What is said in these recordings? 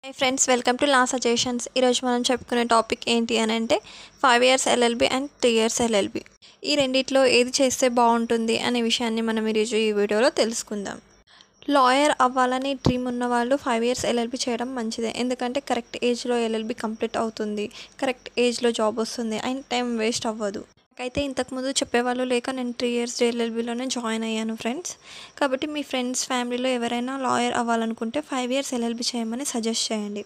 Hi friends, welcome to law suggestions. ఈరోజు మనం చెప్పుకునే టాపిక్ ఏంటి అని అంటే 5 years LLB and 3 years LLB. ఈ రెండిట్లో ఏది చేస్తే బాగుంటుంది అనే విషయాన్ని మనం ఈరోజు ఈ వీడియోలో తెలుసుకుందాం. లాయర్ అవ్వాలని డ్రీమ్ ఉన్న వాళ్ళు 5 ఇయర్స్ ఎల్ఎల్బి చేయడం మంచిదే. ఎందుకంటే కరెక్ట్ ఏజ్లో ఎల్ఎల్బి కంప్లీట్ అవుతుంది, కరెక్ట్ ఏజ్లో జాబ్ వస్తుంది అండ్ టైం వేస్ట్ అవ్వదు. నాకైతే ఇంతకుముందు చెప్పేవాళ్ళు లేక నేను 3 ఇయర్స్ ఎల్ఎల్బిలోనే జాయిన్ అయ్యాను ఫ్రెండ్స్. కాబట్టి మీ ఫ్రెండ్స్ ఫ్యామిలీలో ఎవరైనా లాయర్ అవ్వాలనుకుంటే 5 ఇయర్స్ ఎల్ఎల్బి చేయమని సజెస్ట్ చేయండి.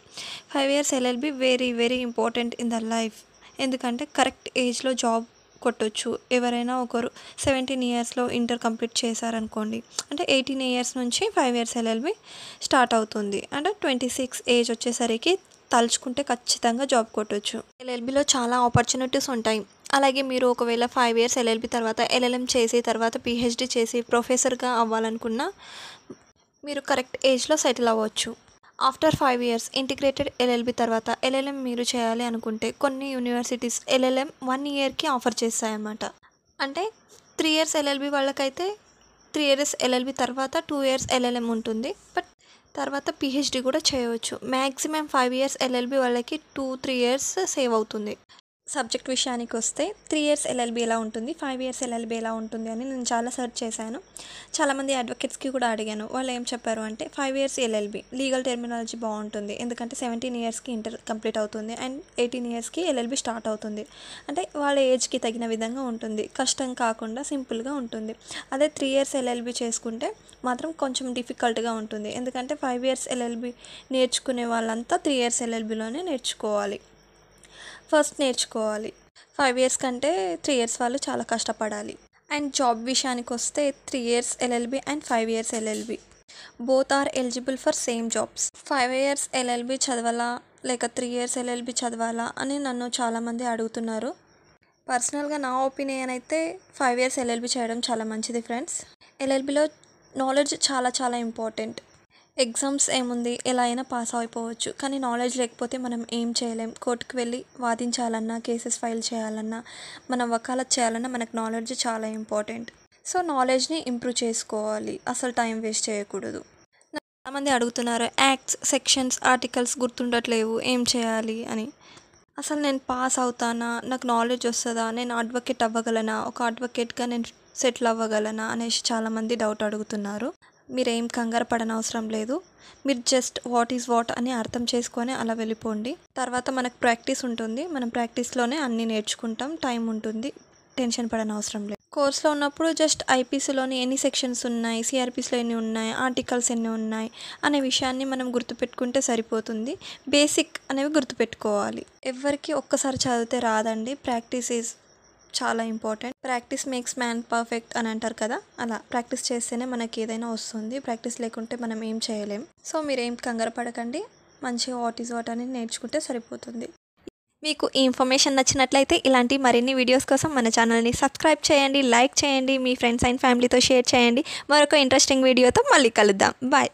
5 years LLB very very important in the life. ఎందుకంటే కరెక్ట్ ఏజ్లో జాబ్ కొట్టొచ్చు. ఎవరైనా ఒకరు 17 ఇయర్స్లో ఇంటర్ కంప్లీట్ చేశారనుకోండి, అంటే 18 ఇయర్స్ నుంచి 5 ఇయర్స్ ఎల్ఎల్బి స్టార్ట్ అవుతుంది. అంటే 26 ఏజ్ వచ్చేసరికి తలుచుకుంటే ఖచ్చితంగా జాబ్ కొట్టొచ్చు. ఎల్ఎల్బిలో చాలా ఆపర్చునిటీస్ ఉంటాయి. అలాగే మీరు ఒకవేళ 5 ఇయర్స్ ఎల్ఎల్బి తర్వాత ఎల్ఎల్ఎం చేసి తర్వాత పిహెచ్డి చేసి ప్రొఫెసర్గా అవ్వాలనుకున్నా మీరు కరెక్ట్ ఏజ్లో సెటిల్ అవ్వచ్చు. ఆఫ్టర్ 5 ఇయర్స్ ఇంటిగ్రేటెడ్ ఎల్ఎల్బి తర్వాత ఎల్ఎల్ఎం మీరు చేయాలి అనుకుంటే కొన్ని యూనివర్సిటీస్ ఎల్ఎల్ఎం 1 ఇయర్కి ఆఫర్ చేస్తాయన్నమాట. అంటే 3 ఇయర్స్ ఎల్ఎల్బి వాళ్ళకైతే 3 ఇయర్స్ ఎల్ఎల్బి తర్వాత 2 ఇయర్స్ ఎల్ఎల్ఎం ఉంటుంది. బట్ తర్వాత పిహెచ్డి కూడా చేయవచ్చు. మ్యాక్సిమం 5 ఇయర్స్ ఎల్ఎల్బి వాళ్ళకి 2-3 ఇయర్స్ సేవ్ అవుతుంది. సబ్జెక్ట్ విషయానికి వస్తే 3 ఇయర్స్ ఎల్ఎల్బి ఎలా ఉంటుంది, 5 ఇయర్స్ ఎల్ఎల్బి ఎలా ఉంటుంది అని నేను చాలా సెర్చ్ చేశాను. చాలామంది అడ్వకేట్స్కి కూడా అడిగాను. వాళ్ళు ఏం చెప్పారు అంటే 5 ఇయర్స్ ఎల్ఎల్బి లీగల్ టెర్మినాలజీ బాగుంటుంది. ఎందుకంటే 17 ఇయర్స్కి ఇంటర్ కంప్లీట్ అవుతుంది అండ్ 18 ఇయర్స్కి ఎల్ఎల్బి స్టార్ట్ అవుతుంది. అంటే వాళ్ళ ఏజ్కి తగిన విధంగా ఉంటుంది, కష్టం కాకుండా సింపుల్గా ఉంటుంది. అదే 3 ఇయర్స్ ఎల్ఎల్బి చేసుకుంటే మాత్రం కొంచెం డిఫికల్ట్గా ఉంటుంది. ఎందుకంటే 5 ఇయర్స్ ఎల్ఎల్బి నేర్చుకునే వాళ్ళంతా 3 ఇయర్స్ ఎల్ఎల్బిలోనే నేర్చుకోవాలి. ఫస్ట్ నేర్చుకోవాలి. 5 ఇయర్స్ కంటే 3 ఇయర్స్ వాళ్ళు చాలా కష్టపడాలి. అండ్ జాబ్ విషయానికి వస్తే 3 years LLB and 5 years LLB both are eligible for same jobs. 5 years LLB చదవాలా లేక 3 ఇయర్స్ ఎల్ఎల్బి చదవాలా అని నన్ను చాలామంది అడుగుతున్నారు. పర్సనల్గా నా ఒపీనియన్ అయితే 5 ఇయర్స్ ఎల్ఎల్బి చేయడం చాలా మంచిది ఫ్రెండ్స్. ఎల్ఎల్బిలో నాలెడ్జ్ చాలా చాలా ఇంపార్టెంట్. ఎగ్జామ్స్ ఏముంది, ఎలా అయినా పాస్ అయిపోవచ్చు. కానీ నాలెడ్జ్ లేకపోతే మనం ఏం చేయలేం. కోర్టుకు వెళ్ళి వాదించాలన్నా, కేసెస్ ఫైల్ చేయాలన్నా, మనం వకాలత్ చేయాలన్నా మనకు నాలెడ్జ్ చాలా ఇంపార్టెంట్. సో నాలెడ్జ్ని ఇంప్రూవ్ చేసుకోవాలి, అసలు టైం వేస్ట్ చేయకూడదు. చాలామంది అడుగుతున్నారు, యాక్ట్స్, సెక్షన్స్, ఆర్టికల్స్ గుర్తుండట్లేవు, ఏం చేయాలి అని. అసలు నేను పాస్ అవుతానా, నాకు నాలెడ్జ్ వస్తుందా, నేను అడ్వకేట్ అవ్వగలనా, ఒక అడ్వకేట్గా నేను సెటిల్ అవ్వగలనా అనేసి చాలామంది డౌట్ అడుగుతున్నారు. మీరేం కంగారు పడనవసరం లేదు. మీరు జస్ట్ వాట్ ఈజ్ వాట్ అని అర్థం చేసుకొని అలా వెళ్ళిపోండి. తర్వాత మనకు ప్రాక్టీస్ ఉంటుంది. మనం ప్రాక్టీస్లోనే అన్నీ నేర్చుకుంటాం. టైం ఉంటుంది, టెన్షన్ పడనవసరం లేదు. కోర్స్లో ఉన్నప్పుడు జస్ట్ ఐపీసీలోని ఎన్ని సెక్షన్స్ ఉన్నాయి, సిఆర్పీస్లో ఎన్ని ఉన్నాయి, ఆర్టికల్స్ ఎన్ని ఉన్నాయి అనే విషయాన్ని మనం గుర్తుపెట్టుకుంటే సరిపోతుంది. బేసిక్ అనేవి గుర్తుపెట్టుకోవాలి. ఎవరికి ఒక్కసారి చదివితే రాదండి. ప్రాక్టీస్ ఈజ్ చాలా important. Practice makes man perfect అని అంటారు కదా, అలా ప్రాక్టీస్ చేస్తేనే మనకి ఏదైనా వస్తుంది. ప్రాక్టీస్ లేకుంటే మనం ఏం చేయలేం. సో మీరేం కంగారు పడకండి, మంచిగా వాట్ ఈజ్ వాట్ అని నేర్చుకుంటే సరిపోతుంది. మీకు ఈ ఇన్ఫర్మేషన్ నచ్చినట్లయితే ఇలాంటి మరిన్ని వీడియోస్ కోసం మన ఛానల్ని సబ్స్క్రైబ్ చేయండి, లైక్ చేయండి, మీ ఫ్రెండ్స్ అండ్ ఫ్యామిలీతో షేర్ చేయండి. మరొక ఇంట్రెస్టింగ్ వీడియోతో మళ్ళీ కలుద్దాం. బాయ్.